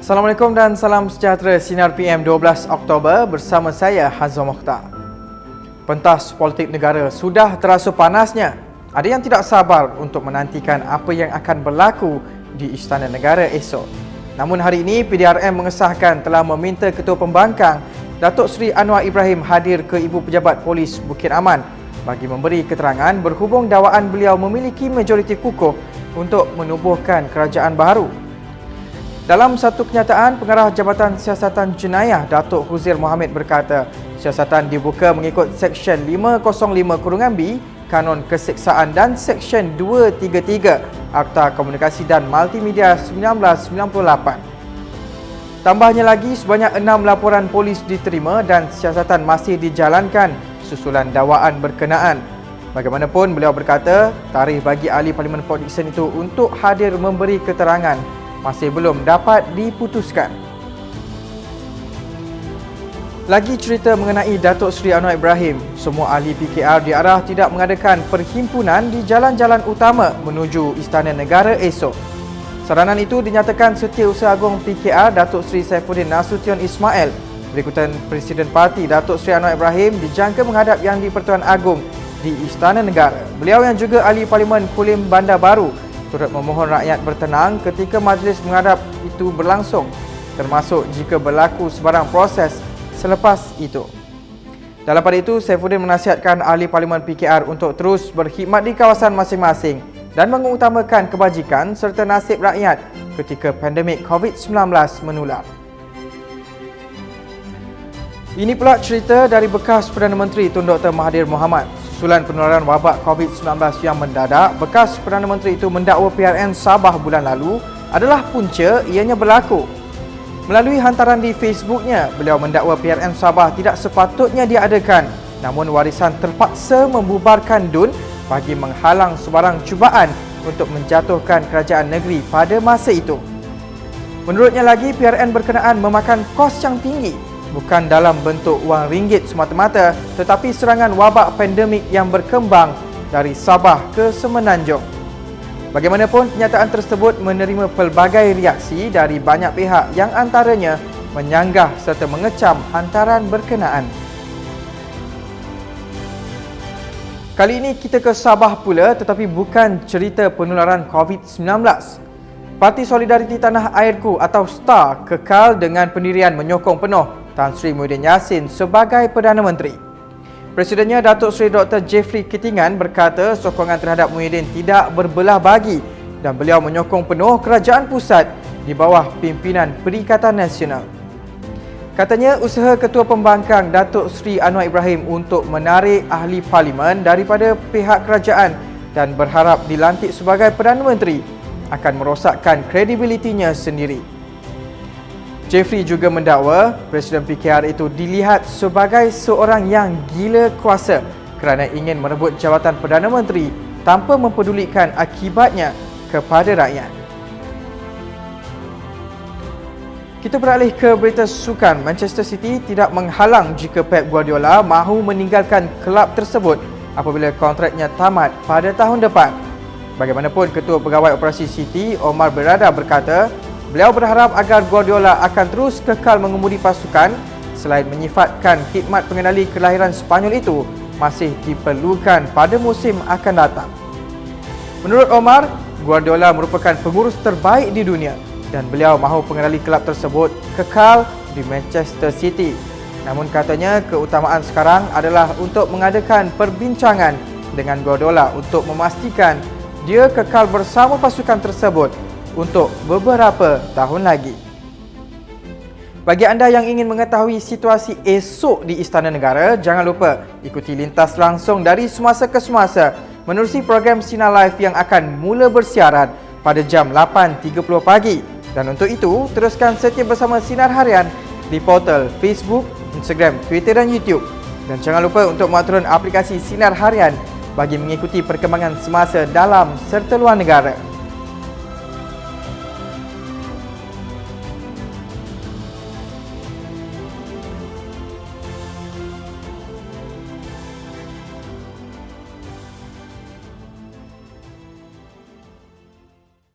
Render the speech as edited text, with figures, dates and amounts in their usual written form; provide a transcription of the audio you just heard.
Assalamualaikum dan salam sejahtera Sinar PM 12 Oktober bersama saya Hazwa Mokhtar. Pentas politik negara sudah terasa panasnya. Ada yang tidak sabar untuk menantikan apa yang akan berlaku di Istana Negara esok. Namun hari ini PDRM mengesahkan telah meminta Ketua Pembangkang Datuk Seri Anwar Ibrahim hadir ke Ibu Pejabat Polis Bukit Aman bagi memberi keterangan berhubung dakwaan beliau memiliki majoriti kukuh untuk menubuhkan kerajaan baru. Dalam satu kenyataan, Pengarah Jabatan Siasatan Jenayah Datuk Huzir Mohammed berkata, siasatan dibuka mengikut Seksyen 505(b) Kanun Keseksaan dan Seksyen 233 Akta Komunikasi dan Multimedia 1998. Tambahnya lagi, sebanyak 6 laporan polis diterima dan siasatan masih dijalankan susulan dakwaan berkenaan. Bagaimanapun, beliau berkata, tarikh bagi ahli Parlimen Port Dickson itu untuk hadir memberi keterangan masih belum dapat diputuskan. Lagi cerita mengenai Datuk Seri Anwar Ibrahim, semua ahli PKR diarah tidak mengadakan perhimpunan di jalan-jalan utama menuju Istana Negara esok. Saranan itu dinyatakan Setiausaha Agung PKR Datuk Seri Saifuddin Nasution Ismail. Berikutan Presiden Parti Datuk Seri Anwar Ibrahim dijangka menghadap Yang di-Pertuan Agong di Istana Negara. Beliau yang juga ahli Parlimen Kulim Bandar Baru turut memohon rakyat bertenang ketika majlis menghadap itu berlangsung, termasuk jika berlaku sebarang proses selepas itu. Dalam pada itu, Saifuddin menasihatkan ahli Parlimen PKR untuk terus berkhidmat di kawasan masing-masing dan mengutamakan kebajikan serta nasib rakyat ketika pandemik COVID-19 menular. Ini pula cerita dari bekas Perdana Menteri Tun Dr. Mahathir Mohamad. Susulan penularan wabak COVID-19 yang mendadak, bekas Perdana Menteri itu mendakwa PRN Sabah bulan lalu adalah punca ianya berlaku. Melalui hantaran di Facebooknya, beliau mendakwa PRN Sabah tidak sepatutnya diadakan, namun warisan terpaksa membubarkan DUN bagi menghalang sebarang cubaan untuk menjatuhkan kerajaan negeri pada masa itu. Menurutnya lagi, PRN berkenaan memakan kos yang tinggi, bukan dalam bentuk wang ringgit semata-mata, tetapi serangan wabak pandemik yang berkembang dari Sabah ke Semenanjung. Bagaimanapun, kenyataan tersebut menerima pelbagai reaksi dari banyak pihak yang antaranya menyanggah serta mengecam hantaran berkenaan. Kali ini kita ke Sabah pula, tetapi bukan cerita penularan COVID-19. Parti Solidariti Tanah Airku atau STAR kekal dengan pendirian menyokong penuh Tan Sri Muhyiddin Yassin sebagai Perdana Menteri. Presidennya Datuk Seri Dr. Jeffrey Ketingan berkata sokongan terhadap Muhyiddin tidak berbelah bagi dan beliau menyokong penuh kerajaan pusat di bawah pimpinan Perikatan Nasional. Katanya usaha Ketua Pembangkang Datuk Seri Anwar Ibrahim untuk menarik ahli parlimen daripada pihak kerajaan dan berharap dilantik sebagai Perdana Menteri akan merosakkan kredibilitinya sendiri. Jeffrey juga mendakwa Presiden PKR itu dilihat sebagai seorang yang gila kuasa kerana ingin merebut jawatan Perdana Menteri tanpa mempedulikan akibatnya kepada rakyat. Kita beralih ke berita sukan. Manchester City tidak menghalang jika Pep Guardiola mahu meninggalkan kelab tersebut apabila kontraknya tamat pada tahun depan. Bagaimanapun, Ketua Pegawai Operasi City Omar Berrada berkata, beliau berharap agar Guardiola akan terus kekal mengemudi pasukan selain menyifatkan khidmat pengendali kelahiran Sepanyol itu masih diperlukan pada musim akan datang. Menurut Omar, Guardiola merupakan pengurus terbaik di dunia dan beliau mahu pengendali kelab tersebut kekal di Manchester City. Namun katanya keutamaan sekarang adalah untuk mengadakan perbincangan dengan Guardiola untuk memastikan dia kekal bersama pasukan tersebut untuk beberapa tahun lagi. Bagi anda yang ingin mengetahui situasi esok di Istana Negara, jangan lupa ikuti lintas langsung dari semasa ke semasa menerusi program Sinar Live yang akan mula bersiaran pada jam 8.30 pagi. Dan untuk itu, teruskan setia bersama Sinar Harian di portal Facebook, Instagram, Twitter dan YouTube. Dan jangan lupa untuk mengaktifkan aplikasi Sinar Harian bagi mengikuti perkembangan semasa dalam serta luar negara.